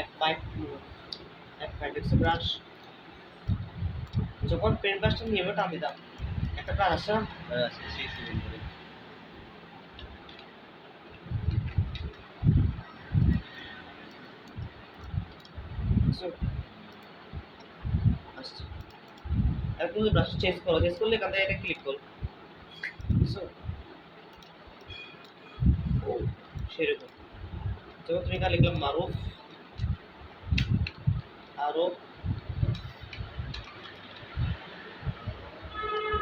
F5 F5 x brush যখন pen ব্রাশটা নিয়ে টান দিতাম একটা ব্রাশ আছে না এখন তুমি ব্রাশ চেঞ্জ করলে এখান থেকে এটা ক্লিক করো সেরকম যখন তুমি এখানে লিখলাম মারুফ আরো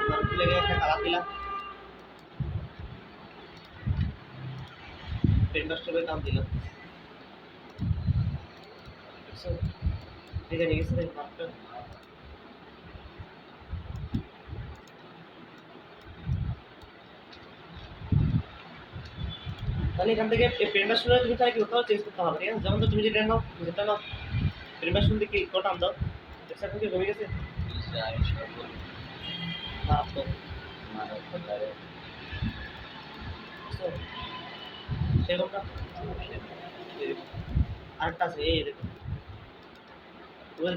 মারুফ লেগে একটা কালার দিলাম পেন ব্রাশটার নাম দিলাম ঠিক আছে নিয়ে গেছে মার্কটা তাহলে এখান থেকে পেন ব্রাশটা তুমি তাহলে কি করতে চেঞ্জ করতে হবে ঠিক আছে যেমন তুমি যেটা নাও পেন ব্রাশ দিয়ে কি কোড আনদাও দেখছ কি কমে গেছে সেরকমটা আরেকটা আছে এই দেখো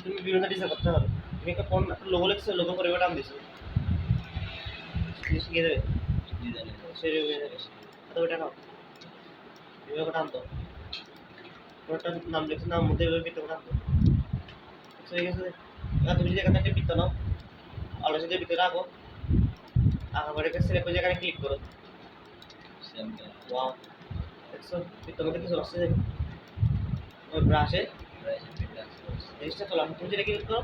তুমি বিভিন্ন ডিজাইন করতে হবে তুমি একটা ফোন লোগো লিখছো লোগো করে টান দিছো শিখে দেবে সেই ওটা নাও এভাবে টান দাও ওটার নাম লিখছো নাম মধ্যে এভাবে পিত্ত টান দাও ঠিক আছে এবার তুমি যদি এখান থেকে পিত্ত নাও অলরেডি যদি ভিতরে রাখো আঁকা করে সিলেক্ট করে এখানে ক্লিক করো ওয়াও দেখছো পিত্তর মধ্যে কিছু আসছে ওই ব্রাশে জিনিসটা তোলা তুমি যেটা ক্লিক করো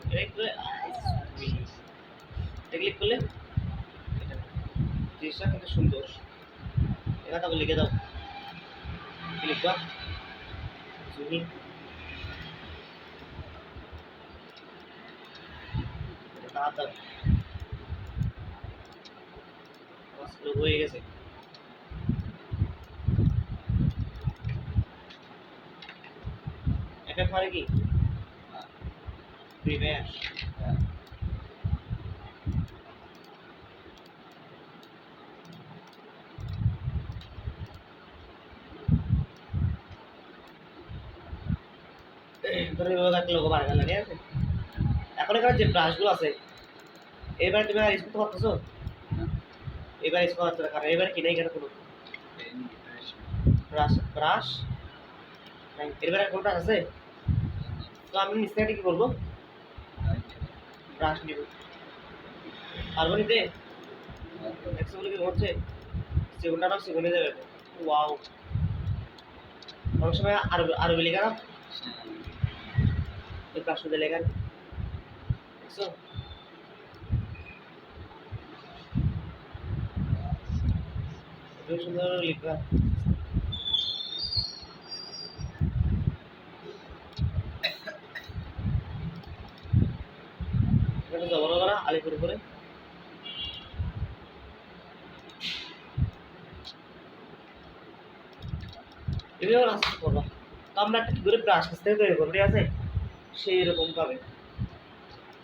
ক্লিক করলে জিনিসটা কিন্তু সুন্দর এখানে তাকে লিখে দাও ক্লিক কর জুমিং দাও হয়ে গেছে এফএফ মানে কি প্রিভিয়াস ধরে এভাবে একটা লোগো বানাতে লাগে আছে এখন এখানে যে ব্রাশগুলো আছে এবারে তুমি আর ইউজ করতে পারতেছো এবার ইউজ করা হচ্ছে না কারণ এবারে কি নেই এখানে কোনো ব্রাশ ব্রাশ এবারে কোনো ব্রাশ আছে তো আমি নিচে কি করবো ব্রাশ নিব পারবো নিতে একশোগুলো কি হচ্ছে সেগুনটা সেগুনে যাবে ওয়াও অনেক সময় আরবি লেখা না এই ব্রাশ দিয়ে লেখা দেখছো খুব সুন্দর লেখা এটা জবর করা আলিপুর উপরে এভাবে আস্তে করবা তো আমরা একটা কি করে ব্রাশ কাছ থেকে তৈরি করবো ঠিক আছে সেই রকম ভাবে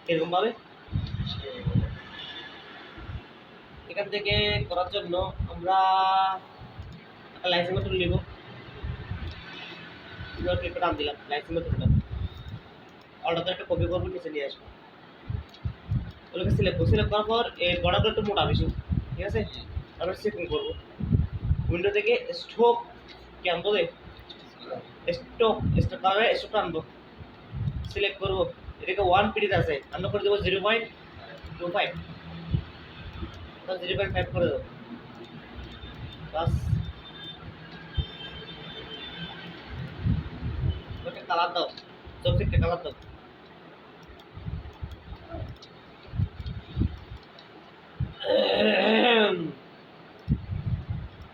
এরকম ভাবে এখান থেকে করার জন্য আমরা একটা লাইসেন্স মেথড নিব ক্লিপটা নাম দিলাম লাইসেন্স মেথডটা অর্ডারটা একটা কপি করবো নিচে নিয়ে আসবো ওগুলোকে সিলেক্ট করার পর এই বর্ডারটা একটু মোটা বেশি ঠিক আছে তারপর সেটিং করবো উইন্ডো থেকে স্ট্রোক কি আনবো রে স্ট্রোক তাহলে স্ট্রোকটা আনবো সিলেক্ট করবো এটাকে 1 পিডিতে আছে আমরা করে দেবো 0.25 তাহলে 0.5 করে দেবো বাস ওটা কালার দাও সবথেকে কালার দাও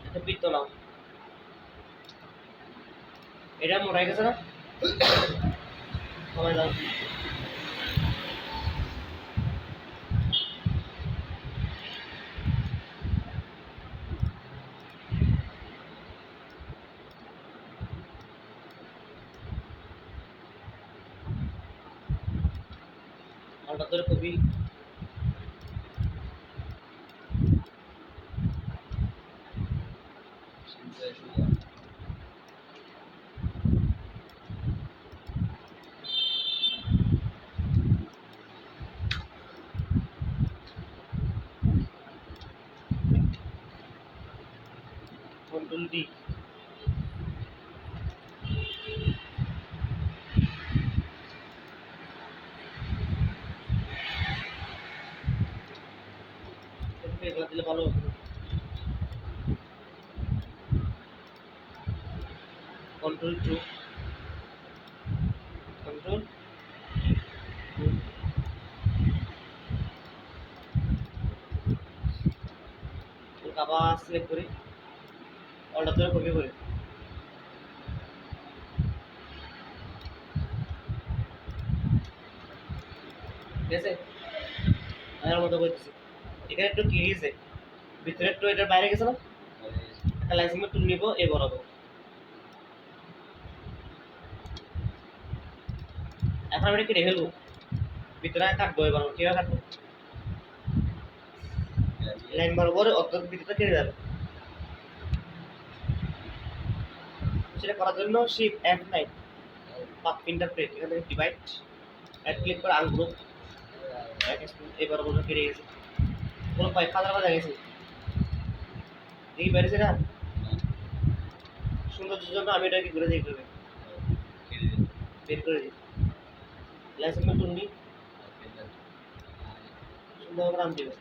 একটা পিত্ত নাও এটা মোটা হয়ে গেছে না সবাই দাও অর্ডার ধরে কপি টি এগুলো দিলে ভালো হবে। কন্ট্রোল টু কন্ট্রোল আবার সিলেক্ট করি অল্টার ধরে কপি করি ঠিক আছে এর মতো করতেছি এখানে একটু কি গেছে ভিতরে একটু এটার বাইরে গেছে না একটা লাইসেন্সের টুল নিব এই বরাবর এখন আমি এটা কেটে ফেলবো ভিতরে কাটবো এবার কিভাবে কাটবো লাইন বরাবর অর্ধেক ভিতরে কেটে যাবে সেটা করার জন্য শিফট F9 পাপ ইন্টারপ্রেট এখানে ডিভাইড অ্যাড ক্লিক করে আনগ্রুপ এবার বলবো কেটে গেছে কোনো কয়েক হাজার বাজা গেছে দেখি বেড়েছে না সৌন্দর্যের জন্য আমি এটা কি করে দিই করবে বের করে দিই লাইসেন্স টুল নিই সুন্দর করে নাম দিবে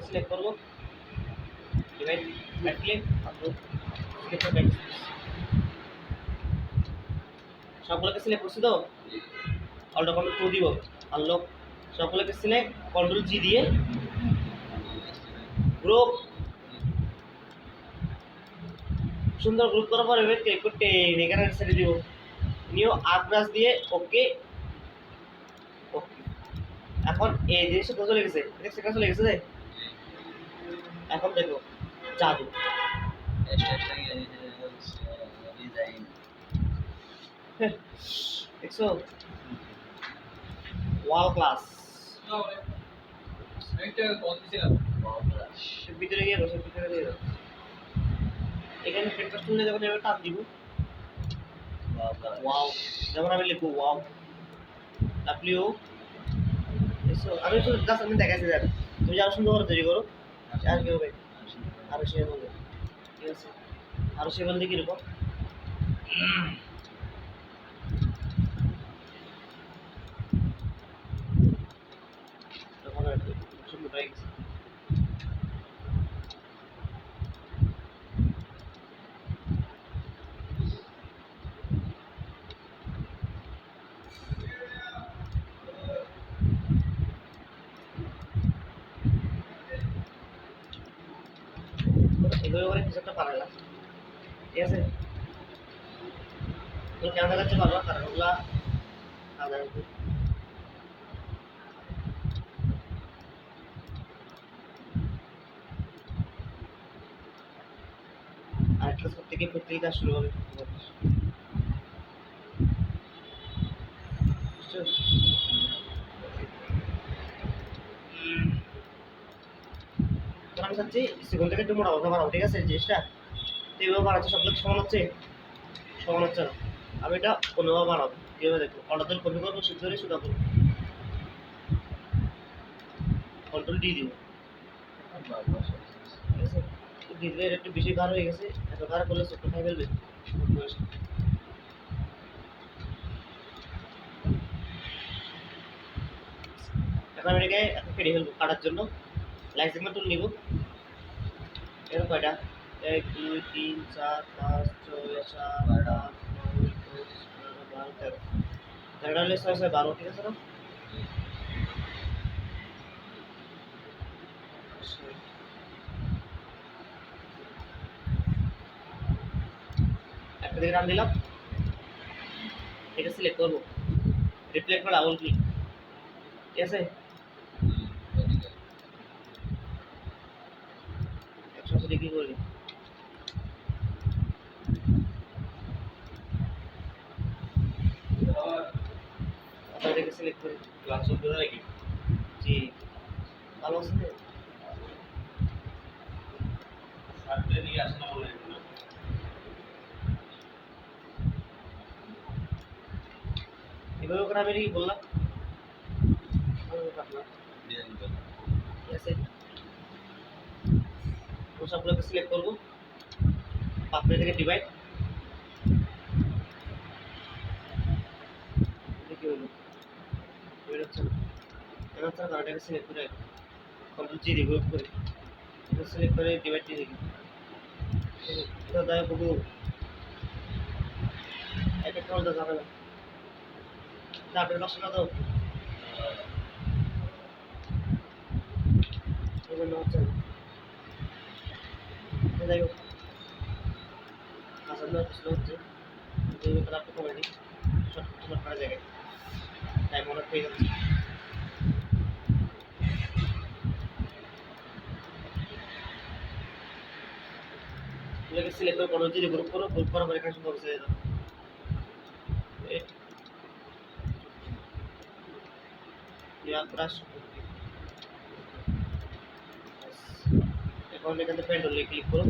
সিলেক্ট করবো ডিভাইড অ্যাড ক্লিক সবগুলোকে সিলেক্ট করছি তো অল্টার কন্ট্রোল টু দিব আনলক সবগুলোকে সিলেক্ট কন্ট্রোল জি দিয়ে গ্রুপ সুন্দর গ্রুপ করার পরে করতে এখানে ছেড়ে দিব নিউ আর্টব্রাশ দিয়ে ওকে ওকে এখন এই জিনিসটা চলে গেছে সেটা চলে গেছে যে এখন দেখো জাদু দেখছো ওয়াল ক্লাস ভিতরে গিয়ে বসে ভিতরে গিয়ে এখানে ব্রেকফাস্ট টুলে যখন এবার টাপ দিব ওয়াও যেমন আমি লিখবো ওয়াও ডাব্লিউ দেখছো আমি তো জাস্ট আমি দেখাচ্ছি জানি তুমি আরো সুন্দর করে তৈরি করো আর কি হবে আরো সে হবে ঠিক আছে আরো সে বলতে কিরকম সুন্দর হয়ে গেছে এগুলো করে কিছু একটা পারে না ঠিক আছে তো কেন দেখাচ্ছে পারবো কারণ ওগুলা আরেকটা সব থেকে প্রত্যেকটা শুরু হবে আমি চাচ্ছি সেখান থেকে একটু মোটা কথা বানাবো ঠিক আছে জিনিসটা এইভাবে বানাচ্ছে সবগুলো সমান হচ্ছে না আমি এটা অন্যভাবে বানাবো কীভাবে দেখবো অর্ডার কপি করবো শুধু ধরে শুধু করবো কন্ট্রোল ডি দিব ঠিক আছে দিলে একটু বেশি গাঢ় হয়ে গেছে এত গাঢ় করলে ছোট্ট খাই ফেলবে এখন আমি এটাকে কেটে ফেলবো কাটার জন্য লাইসেন্স টুল নিব এর কয়টা 1 2 3 4 5 6 7 8 9 10 11 12 13 হলে 6 6 12 ঠিক আছে না একটা দিকে নাম দিলাম এটা সিলেক্ট করবো রিফ্লেক্ট করে ডাবল ক্লিক ঠিক আছে 180 ডিগ্রি করি এটাকে সিলেক্ট করি ক্লাস অফ করে রাখি জি ভালো আছে সাথে নিয়ে আসনা বলে এভাবে করে আমি কি বললাম ঠিক আছে, তো সবগুলোকে সিলেক্ট করবো, পাপড়ি থেকে ডিভাইড, কি হলো ডিভাইড হচ্ছে না, কেন হচ্ছে না, কারণ এটাকে সিলেক্ট করে কন্ট্রোল জি দিয়ে গ্রুপ করে এটা সিলেক্ট করে ডিভাইড দিয়ে দেখি, এটা দেয় বহু একটা কলটা যাবে না, তারপরে পাশে না দাও, এই জন্য হচ্ছে না, যাই হোক আসলে কিছু হচ্ছে এই ব্যাপারে আপনি কমে দিই সব তোমার করা জায়গায় তাই মনে পেয়ে যাচ্ছে, এটাকে সিলেক্ট করে কোনো যদি গ্রুপ করো, গ্রুপ করার পরে এখানে সুন্দর হয়ে যাবে, এখন এখান থেকে পেন্ডুলে ক্লিক করো,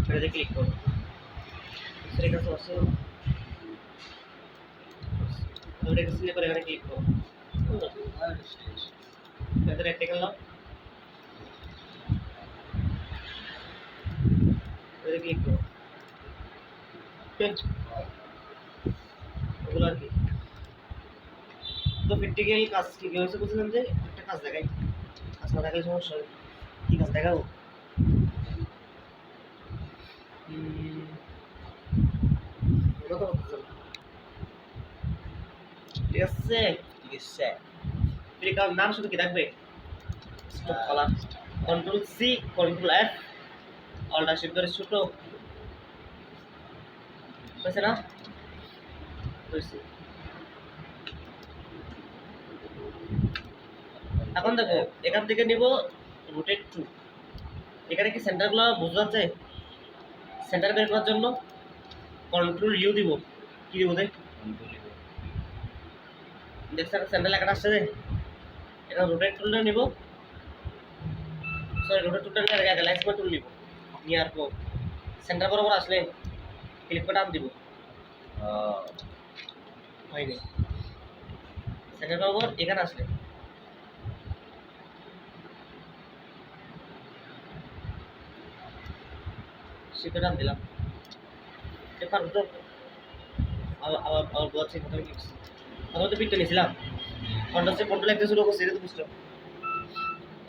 এটাতে ক্লিক করো, সেটার কাছে আসো, এটাকে সিলেক্ট করে এখানে ক্লিক করো, এখানে রেক্টেঙ্গেল নাও, এটাতে ক্লিক করো, ওগুলো আর কি, তো প্র্যাকটিক্যাল কাজ কি হয়েছে বুঝলেন, যে একটা কাজ দেখাই, কাজ না দেখালে সমস্যা হবে, কি কাজ দেখাবো, ঠিক আছে, প্র্যাকটিক্যাল নাম শুধু কি থাকবে, স্টপ কলার, control C control F alter shift করে ছোট হয়েছে না, হয়েছে, এখন দেখো এখান থেকে নিব রোটেট টু, এখানে কি সেন্টারগুলো বোঝা যাচ্ছে, সেন্টার বের করার জন্য কন্ট্রোল ইউ দিব, কি দিব দেখ, দেখছেন সেন্টার লেখাটা আসছে, যে এটা রোটেট টুলটা নিব, সরি রোটেট টুলটা নিয়ে আগে লাইন টুল নিব, নেওয়ার পর সেন্টার বরাবর আসলে ক্লিক করে টান দিব, হয়নি, সেন্টার বরাবর এখানে আসলে শিখে টান দিলাম, এবার আবার বলছি প্রথমে কি আমরা তো পিকটা নিয়েছিলাম, কন্ট্রোল কন্ট্রোল একটা শুরু করছি, এটা তো বুঝলাম,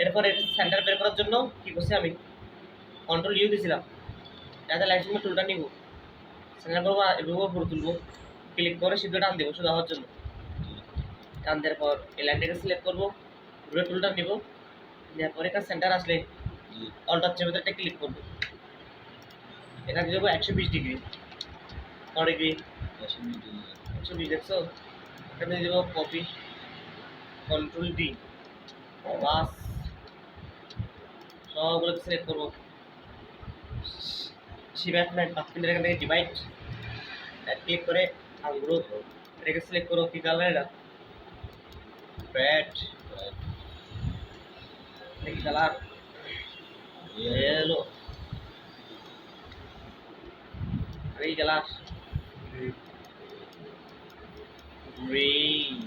এরপর এর সেন্টার বের করার জন্য কি করছি আমি কন্ট্রোল ইউ দিয়েছিলাম, এটা লাইসেন্স টুলটা নিব, সেন্টার করবো এভাবে পুরো তুলবো, ক্লিক করে সিদ্ধ টান দেবো শুধু হওয়ার জন্য, টান দেওয়ার পর এই লাইনটাকে সিলেক্ট করবো, রুলের টুলটা নিব, নেওয়ার পর এখানে সেন্টার আসলে অল্টার চেপে একটা ক্লিক করবো, এখানে দেবো 120 ডিগ্রি, কত ডিগ্রি 120, দেখছো, এখানে দেবো কপি কন্ট্রোল ডি, বাস সবগুলোকে সিলেক্ট করবো, শিবাটম্যান পাখিদের এখান থেকে ডিভাইড ক্লিক করে আঙুল এটাকে সিলেক্ট করো, কি কালার এটা রেড, দেখি কালার ইয়েলো, আর এই কালার গ্রিন,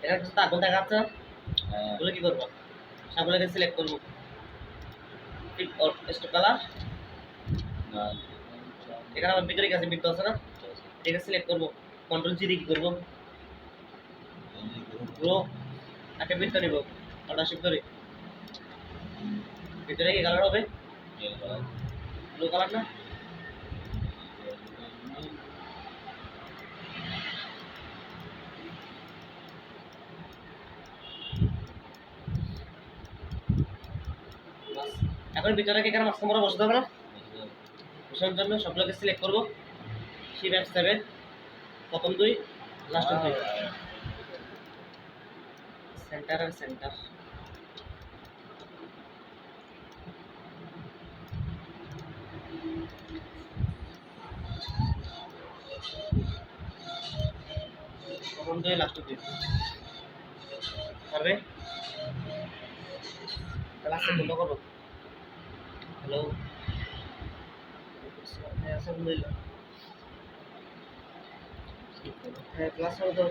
এটা তো আগুন দেখাচ্ছে, এগুলো কি করবো, সবগুলোকে সিলেক্ট করবো, স্টপ কালার, এখানে আমার ভিতরে কাছে বৃত্ত আছে না, এটাকে সিলেক্ট করবো, কন্ট্রোল জি দিয়ে কি করবো, গ্রো একটা বৃত্ত নিব, অল্টার শিফট করে ভিতরে কি কালার হবে, ব্লু কালার না, এখন ভিতরে কি এখানে মাঝখানে বড় বসাতে হবে না, বসানোর জন্য সবগুলোকে সিলেক্ট করবো, শিপ F7 প্রথম দুই লাস্টের দুই, সেন্টার আর সেন্টার, প্রথম দুই লাস্টের দুই পারবে, লাস্টে বন্ধ করবো, হ্যালো হ্যাঁ আলহামদুলিল্লাহ। হ্যাঁ ক্লাস হবে তো।